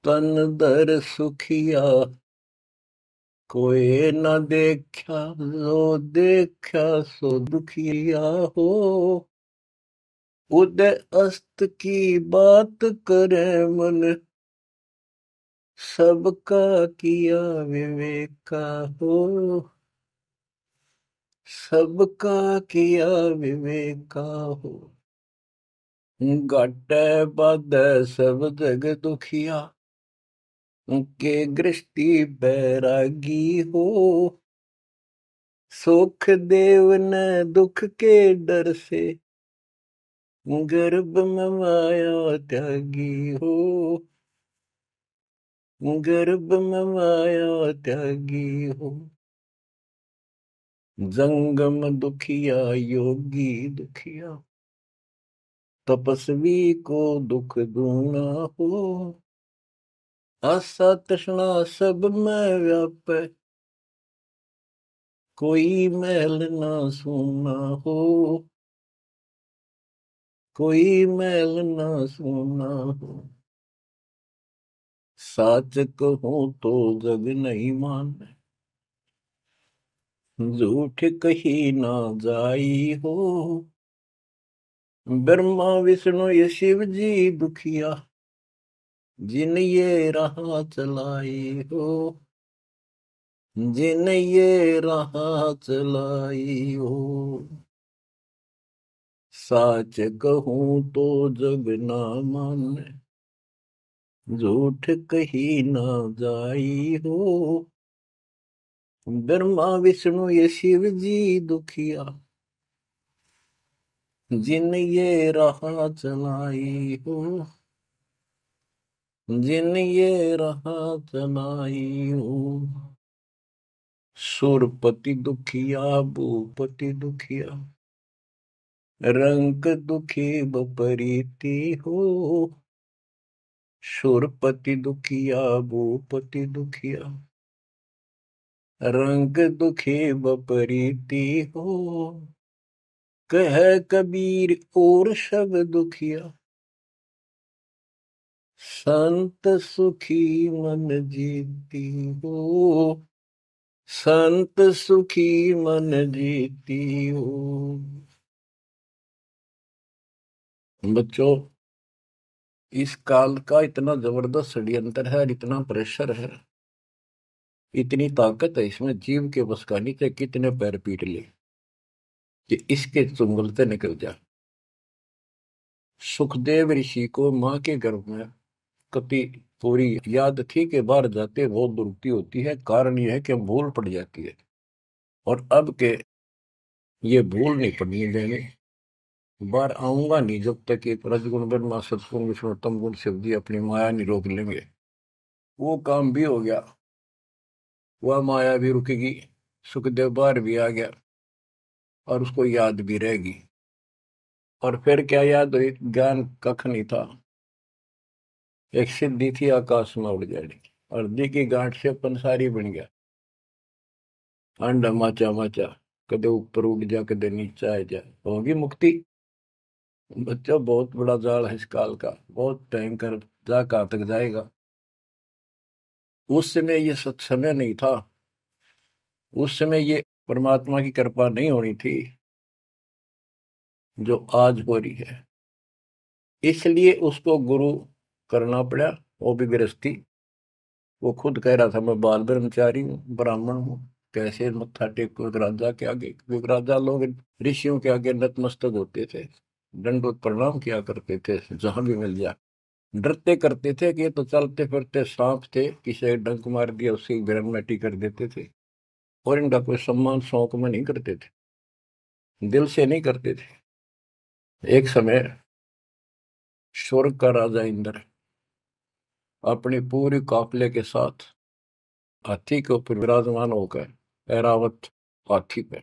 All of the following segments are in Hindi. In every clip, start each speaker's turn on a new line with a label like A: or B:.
A: तन दर सुखिया कोई न देखा, जो देखा सो दुखिया हो। उदय अस्त की बात करे मन, सबका किया विवेका हो। सबका किया विवेका हो। घाटे बाधे सब जग दुखिया, के गृष्टि बैरागी हो। सुख देव न दुख के डर से, गर्भ में माया त्यागी हो। गर्भ में माया त्यागी हो। जंगम दुखिया योगी दुखिया, तपस्वी को दुख दूना हो। आशा तृष्णा सब में व्यापे, कोई मैल ना सूना हो। कोई मैल ना सूना हो। साच कहूं तो जग नहीं माने, झूठ कही ना जाई हो। ब्रह्मा विष्णु ये शिव जी दुखिया, जिन ये राह चलाई हो। जिन ये राह चलाई हो। साच कहूं तो जग ना माने, झूठ कही ना जाई हो। ब्रह्मा विष्णु ये शिव जी दुखिया, जिन ये राह चलाई हो। जिन ये राह चलाई हो। सुरपति दुखिया भूपति दुखिया, रंग दुखी बपरीति हो। सुरपति दुखिया भूपति दुखिया, रंग दुखी बपरीति हो। कह कबीर और सब दुखिया, संत सुखी मन जीती हो। संत सुखी मन जीती हो। बच्चों, इस काल का इतना जबरदस्त षड्यंत्र है, इतना प्रेशर है, इतनी ताकत है इसमें, जीव के बस का नहीं, चाहे कितने पैर पीट ले कि इसके चुंगल से निकल जा। सुखदेव ऋषि को मां के गर्भ में कति पूरी याद थी कि बाहर जाते बहुत दुर्गति होती है। कारण यह है कि भूल पड़ जाती है, और अब के ये भूल नहीं पड़नी देंगे। बाहर आऊंगा नहीं जब तक ये रजगुण ब्रह्मा सतगुण विष्णु तम गुण शिव जी अपनी माया नहीं रोक लेंगे। वो काम भी हो गया, वह माया भी रुकेगी, सुखदेव बाहर भी आ गया और उसको याद भी रहेगी। और फिर क्या याद हुई? ज्ञान कख नहीं था, एक सिद्धि थी आकाश में उड़ जाने की, और दी की गांठ से पंसारी बन गया। अंडा माचा माचा, कदे ऊपर उड़ जा कदे नीचे आ जा, होगी मुक्ति। बच्चा बहुत बड़ा जाल है इस काल का, बहुत भयंकर, जा कहां तक जाएगा। उस समय ये सत्समय नहीं था, उस समय ये परमात्मा की कृपा नहीं होनी थी जो आज हो रही है। इसलिए उसको गुरु करना पड़ा, वो भी गृहस्थी। वो खुद कह रहा था मैं बाल ब्रह्मचारी हूँ, ब्राह्मण हूँ, कैसे मत्था टेको एक राजा के आगे, क्योंकि राजा लोग ऋषियों के आगे नतमस्तक होते थे, दंडोत प्रणाम किया करते थे जहां भी मिल जाए। डरते करते थे कि ये तो चलते फिरते सांप थे, किसी एक डंक मार दिया उसकी ग्रेविटी कर देते थे, और इनका कोई सम्मान शौक में नहीं करते थे, दिल से नहीं करते थे। एक समय स्वर्ग का राजा इंद्र अपनी पूरी काफिले के साथ हाथी के ऊपर विराजमान होकर, ऐरावत हाथी पे,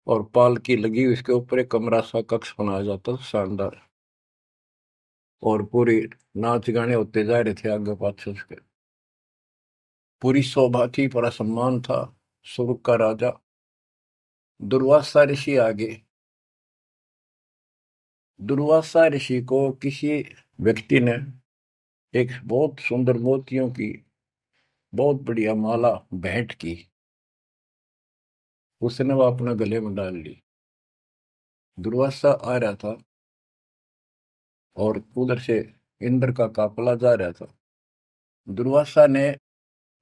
A: और पालकी लगी हुई, इसके ऊपर एक कमरा सा कक्ष बनाया जाता था शानदार, और पूरी नाच गाने होते जा रहे थे आगे पाछे उसके। पूरी शोभा थी, पूरा सम्मान था। स्वर्ग का राजा दुर्वासा ऋषि आगे। दुर्वासा ऋषि को किसी व्यक्ति ने एक बहुत सुंदर मोतियों की बहुत बढ़िया माला भेंट की, उसने वो अपने गले में डाल ली। दुर्वासा आ रहा था और उधर से इंद्र का काफला जा रहा था। दुर्वासा ने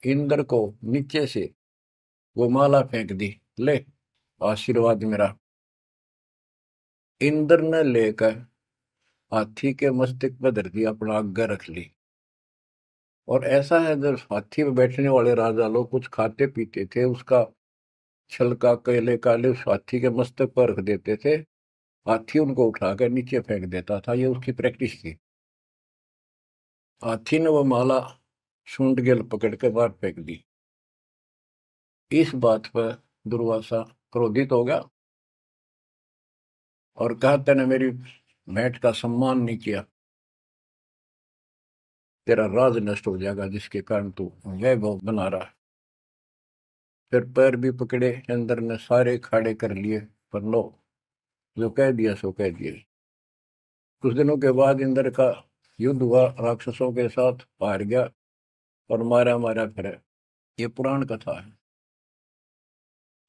A: इंद्र को नीचे से वो माला फेंक दी, ले आशीर्वाद मेरा। इंद्र ने लेकर हाथी के मस्तक पर धर दी, अपना आज्ञा रख ली। और ऐसा है, जब हाथी पे बैठने वाले राजा लोग कुछ खाते पीते थे, उसका छलका केले काले उस हाथी के मस्तक पर रख देते थे, हाथी उनको उठाकर नीचे फेंक देता था। ये उसकी प्रैक्टिस थी। हाथी ने वो माला सूंड के पकड़ के बाहर फेंक दी। इस बात पर दुर्वासा क्रोधित हो गया और कहा, तूने मेरी भेंट का सम्मान नहीं किया, तेरा राज नष्ट हो जाएगा, जिसके कारण तू वैभव बना रहा है। फिर पैर भी पकड़े, अंदर ने सारे खाड़े कर लिए, पर लो, जो कह दिया सो कह दिया। कुछ दिनों के बाद इंद्र का युद्ध हुआ, राक्षसों के साथ हार गया और मारा मारा फिरे। ये पुराण कथा है।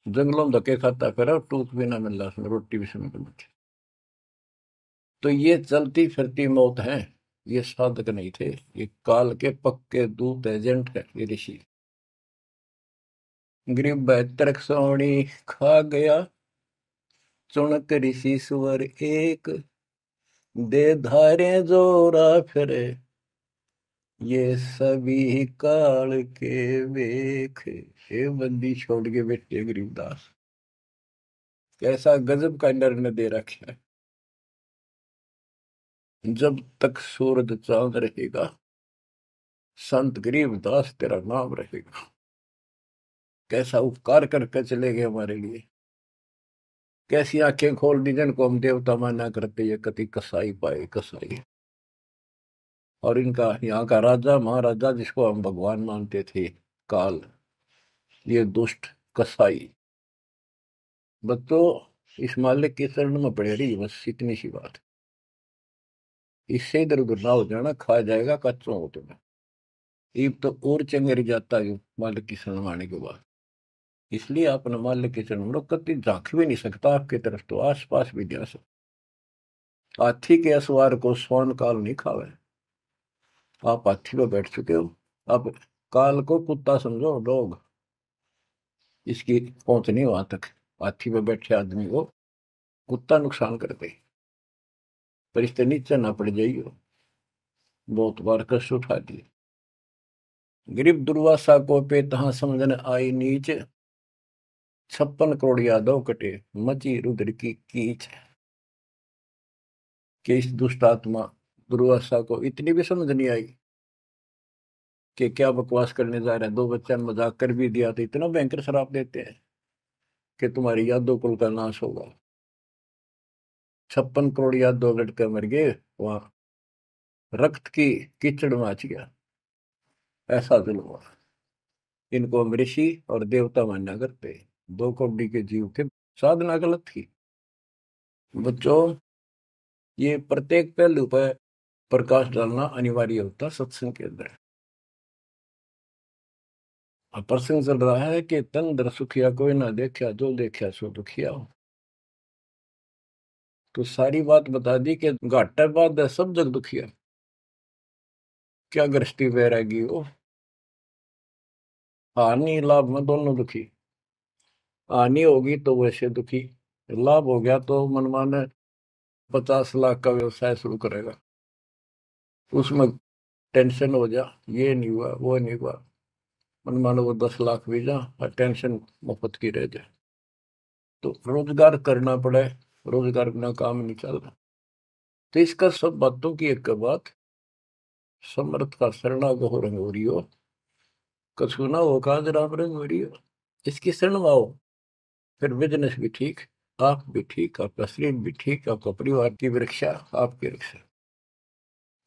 A: जंगलों में धक्के खाता फिरा, टूक भी ना मिला, उसमें रोटी भी समय मिली। तो ये चलती फिरती मौत है, ये साधक नहीं थे, ये काल के पक्के दूत एजेंट है, ये ऋषि। गरीब बहत्तर सोनी खा गया, चुनक ऋषि सुवर एक, दे धारे जोरा फिरे, ये सभी काल के वेख। हे बंदी छोड़ के बैठे गरीबदास, कैसा गजब का निर्णय दे रखा है। जब तक सूरज चांद रहेगा, संत गरीबदास तेरा नाम रहेगा। कैसा उपकार करके चले गए हमारे लिए। कैसी आंखें खोल दी जिनको हम देवता माना करते, ये कति कसाई पाए कसाई। और इनका यहाँ का राजा महाराजा जिसको हम भगवान मानते थे, काल, ये दुष्ट कसाई। बच्चों, इस मालिक के चरण में पड़े रही, बस इतनी सी बात। इससे इधर उधर ना हो जाना, खा जाएगा कच्चों हो तुम्हें। ईब तो और चंगेरी जाता है मालिक की शरण आने के बाद। इसलिए अपने मालिक के चरण में कति झांक भी नहीं सकता आपकी तरफ, तो आस पास भी जा सकता। हाथी के असवार को स्वर्ण काल नहीं खावे। आप हाथी पर बैठ चुके हो, अब काल को कुत्ता समझो, डॉग। इसकी पहुंच नहीं वहां तक। हाथी पर बैठे आदमी को कुत्ता नुकसान करते, पर इससे नीचे ना पड़ जाइयो। बहुत बार कष्ट उठा दिए। गरीब दुर्वासा को पे तहां समझन आई नीच, 56 करोड़ यादव कटे, मची रुद्र की कीच। कि इस दुष्ट आत्मा दुर्वासा को इतनी भी समझ नहीं आई कि क्या बकवास करने जा रहे हैं। दो बच्चा ने मजाक कर भी दिया तो इतना भयंकर शराब देते हैं कि तुम्हारी यादव कुल का नाश होगा। 56 करोड़ यादव लड़के मर गए, वहां रक्त की कीचड़ मच गया। ऐसा जुल्म हुआ। इनको हम ऋषि और देवता मान्या करते, दो कौड़ी के जीव के साधना गलत थी। बच्चों, ये प्रत्येक पहलू पर प्रकाश डालना अनिवार्य होता सत्संग के अंदर। अब प्रसंग चल रहा है कि तन दर सुखिया कोई ना देखा, जो देखा सो दुखिया हो। तो सारी बात बता दी कि घाटा बाद सब जग दुखिया। क्या गृष्टि वैरागी हो, हानि लाभ में दोनों दुखी। हानि होगी तो वैसे दुखी, लाभ हो गया तो मनमाने 50 लाख का व्यवसाय शुरू करेगा, उसमें टेंशन हो जा, ये नहीं हुआ वो नहीं हुआ। मनमाने वो 10 लाख भी जा और टेंशन मुफ्त की रह जाए। तो रोजगार करना पड़े, रोजगार बिना काम नहीं चल रहा। तो इसका सब बातों की एक बात, समर्थ का शरणागत हो रंग हो रही हो, कछु ना हो काज राम रंग हो रही हो। इसकी शरण में आओ, फिर बिजनेस भी ठीक, आप भी ठीक, आपका शरीर भी ठीक, आपका परिवार की भी रक्षा, आपकी रक्षा।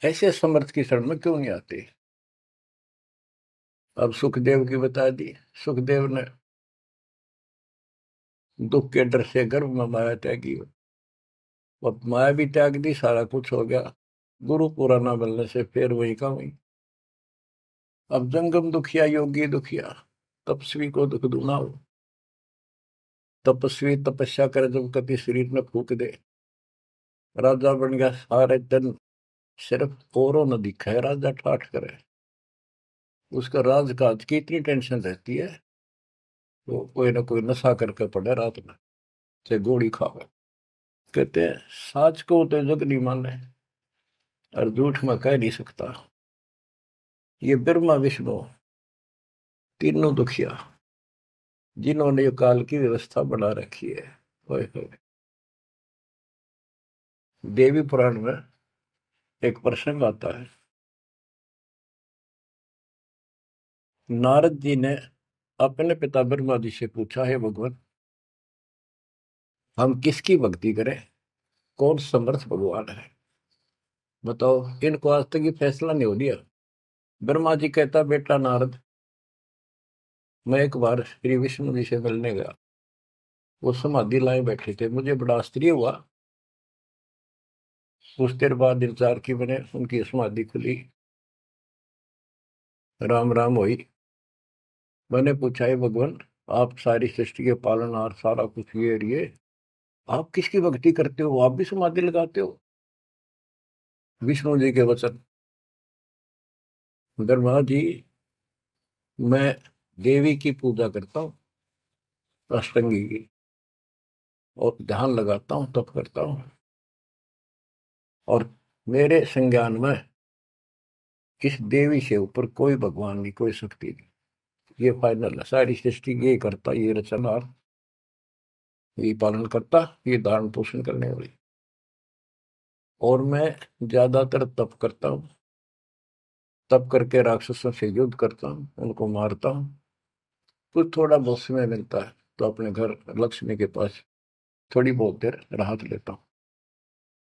A: ऐसे समर्थ की शरण में क्यों नहीं आते। अब सुखदेव की बता दी। सुखदेव ने दुख के डर से गर्भ में माया त्यागी, अब माया भी त्याग दी, सारा कुछ हो गया। गुरु पूरा ना मिलने से फिर वही का वही। अब जंगम दुखिया योगी दुखिया, तपस्वी को दुख दूना हो। तपस्वी तपस्या करे जब कभी शरीर में फूक दे, राजा बन गया सारे दिन, सिर्फ औरों न दिखे राजा ठाठ करे। उसका राजकाज की इतनी टेंशन रहती है, तो कोई ना कोई नशा करके पड़े रात में, से गोली खावे। कहते हैं साच को तो जग नहीं माने, और झूठ में कह नहीं सकता। ये ब्रह्मा विष्णु तीनों दुखिया, जिन्होंने ये काल की व्यवस्था बना रखी है। होए होए। देवी पुराण में एक प्रसंग आता है, नारद जी ने अपने पिता ब्रह्मा जी से पूछा, है भगवान हम किसकी भक्ति करें, कौन समर्थ भगवान है, बताओ। इनको आज तक ये फैसला नहीं हो दिया। ब्रह्मा जी कहता, बेटा नारद, मैं एक बार श्री विष्णु जी से मिलने गया, वो समाधि लाए बैठे थे, मुझे बड़ा आश्चर्य हुआ। कुछ देर बाद इंतजार की मैंने, उनकी समाधि खुली, राम राम हुई। मैंने पूछा, है भगवान आप सारी सृष्टि के पालनहार, सारा कुछ ये आप किसकी भक्ति करते हो, आप भी समाधि लगाते हो। विष्णु जी के वचन, ब्रह्मा जी मैं देवी की पूजा करता हूँ, अष्टंगी की, और ध्यान लगाता हूँ, तप करता हूँ, और मेरे संज्ञान में इस देवी से ऊपर कोई भगवान नहीं, कोई शक्ति नहीं। ये फाइनल है, सारी सृष्टि ये करता, ये रचनहार, ये पालन करता, ये धारण पोषण करने वाली। और मैं ज्यादातर तप करता हूँ, तप करके राक्षसों से युद्ध करता हूँ, उनको मारता हूँ। कुछ थोड़ा बहुत समय मिलता है तो अपने घर लक्ष्मी के पास थोड़ी बहुत देर राहत लेता हूँ।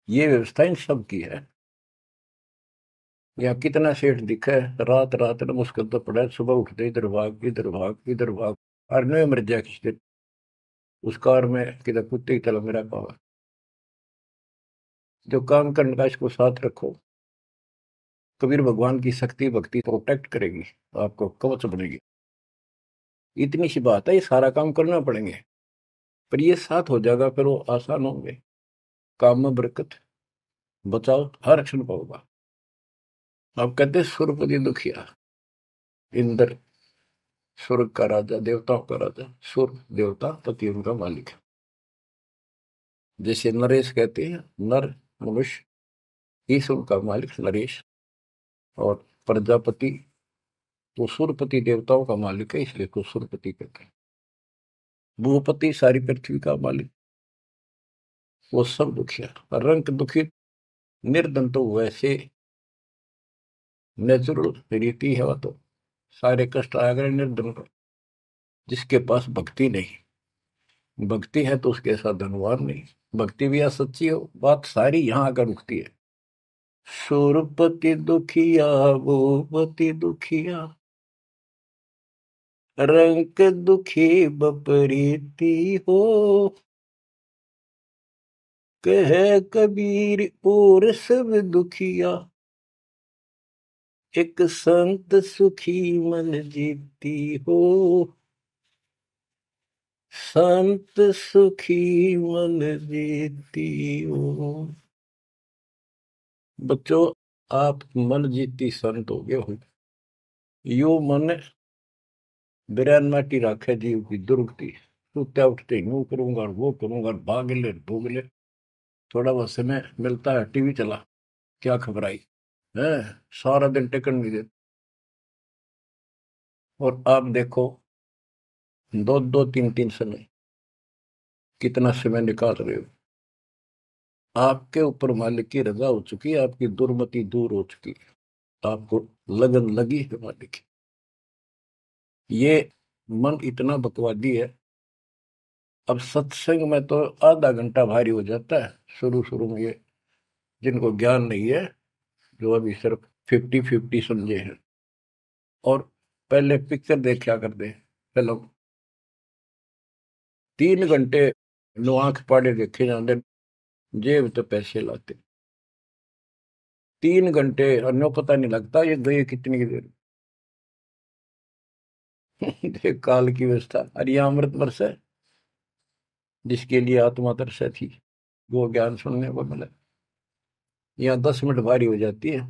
A: ये व्यवस्था इन सब की है। यहाँ कितना सेठ दिखा है, रात रात में मुश्किल तो पड़ा है, सुबह उठते इधर भाग इधर भाग इधर भाग, और नहीं मर जाए किसी दिन, उस कार में किधर कुत्ते की तरह मेरा पावा। जो काम करने का इसको साथ रखो, कबीर भगवान की शक्ति भक्ति प्रोटेक्ट करेगी, आपको कवच बनेगी। इतनी सी बात है, ये सारा काम करना पड़ेंगे, पर ये साथ हो जाएगा, फिर वो आसान होंगे। काम में बरकत, बचाओ हर क्षण पाओगा। आप कहते सुरपति दुखिया, इंद्र स्वर्ग का राजा, देवताओं का राजा, सुर देवता पति उनका मालिक है। जैसे नरेश कहते हैं, नर मनुष्य, ईश उनका मालिक नरेश, और प्रजापति तो सुरपति देवताओं का मालिक है, इसलिए तो सुरपति कहते हैं। भूपति सारी पृथ्वी का मालिक, वो सब दुखिया। रंग दुखी निर्धन तो वैसे नेचुरल रीति है, वह तो सारे कष्ट आया करें निर्धन को। जिसके पास भक्ति नहीं, भक्ति है तो उसके साथ धनवान नहीं, भक्ति भी सच्ची हो, बात सारी यहां आकर रुकती है। सुरपति दुखिया भूपति दुखिया, रंग दुखी बपरीती हो, कह कबीर और सब दुखिया, एक संत सुखी मन जीती हो, संत सुखी मन जीती हो। बच्चों आप मन जीती संत हो गए हो। यो मन बिरैन माटी राखे जीव की दुर्गति, सुत्या उठते यूं करूंगा और वो करूंगा, भाग ले भूग ले, थोड़ा बहुत समय मिलता है टीवी चला, क्या खबर आई है, सारा दिन टिकट नहीं देते। और आप देखो दो दो तीन तीन समय कितना समय निकाल रहे हो। आपके ऊपर मालिक की रजा हो चुकी है, आपकी दुर्मति दूर हो चुकी है, आपको लगन लगी है मालिक की। ये मन इतना बकवादी है। अब सत्संग में तो आधा घंटा भारी हो जाता है शुरू शुरू में, ये जिनको ज्ञान नहीं है, जो अभी सिर्फ 50-50 समझे हैं, और पहले पिक्चर देखा करते फिल्म, 3 घंटे नो आंख पाड़े देखे जाते, जेब तो पैसे लाते, 3 घंटे अन्यों पता नहीं लगता ये गए कितनी देर। ये काल की व्यवस्था। अरे ये अमृत वर्ष है, जिसके लिए आत्मा तरसा थी वो ज्ञान सुनने को मिला। यहाँ 10 मिनट भारी हो जाती है,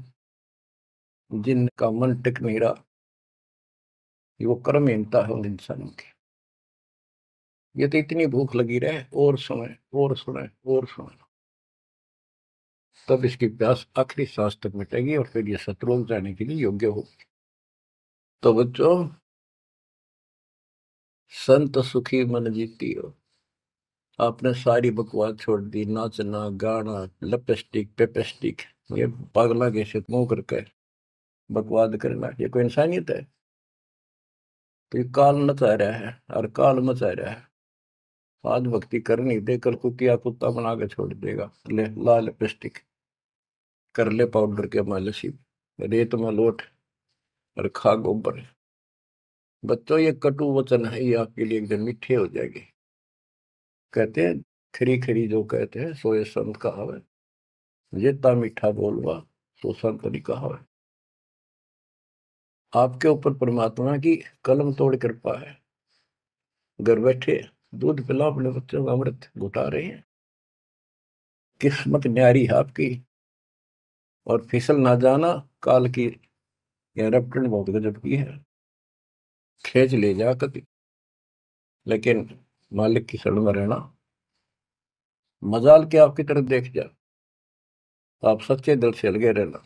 A: जिनका मन टिक नहीं रहा, ये वो कर्महीनता है उन इंसानों की। ये तो इतनी भूख लगी रहे, और सुने और सुने और सुने, तब इसकी प्यास आखिरी सांस तक मिटेगी और फिर ये शत्रुघ्न जाने के लिए योग्य होगी। तो बच्चों, संत सुखी मन जीती हो। आपने सारी बकवास छोड़ दी, नाचना गाना, लिपस्टिक पेपस्टिक, ये पागला कैसे मुंह करके बकवाद करना, ये कोई इंसानियत है? तो ये काल नचा रहा है और काल मचा रहा है। आज भक्ति करनी दे, कल कुतिया कुत्ता बना के छोड़ देगा। ले ला लिपस्टिक, कर ले पाउडर के मालिश, रेत में लोट और खा गोबर। बच्चों, ये कटु वचन है, ये आपके लिए एक दिन मीठे हो जाएंगे। कहते हैं, खरी खरी जो कहते हैं सो ये संत कहावे, जेता मीठा बोलवा सो संत नहीं कहावे। आपके ऊपर परमात्मा की कलम तोड़ कृपा है। घर बैठे दूध पिला अपने बच्चों का, अमृत घुटा रहे हैं। किस्मत न्यारी है आपकी। और फिसल ना जाना, काल की यह रपटन बहुत गजब की है, खींच ले जा कभी, लेकिन मालिक की शरण में रहना। मजाल के आपकी तरफ देख जा, आप सच्चे दिल से लगे रहना।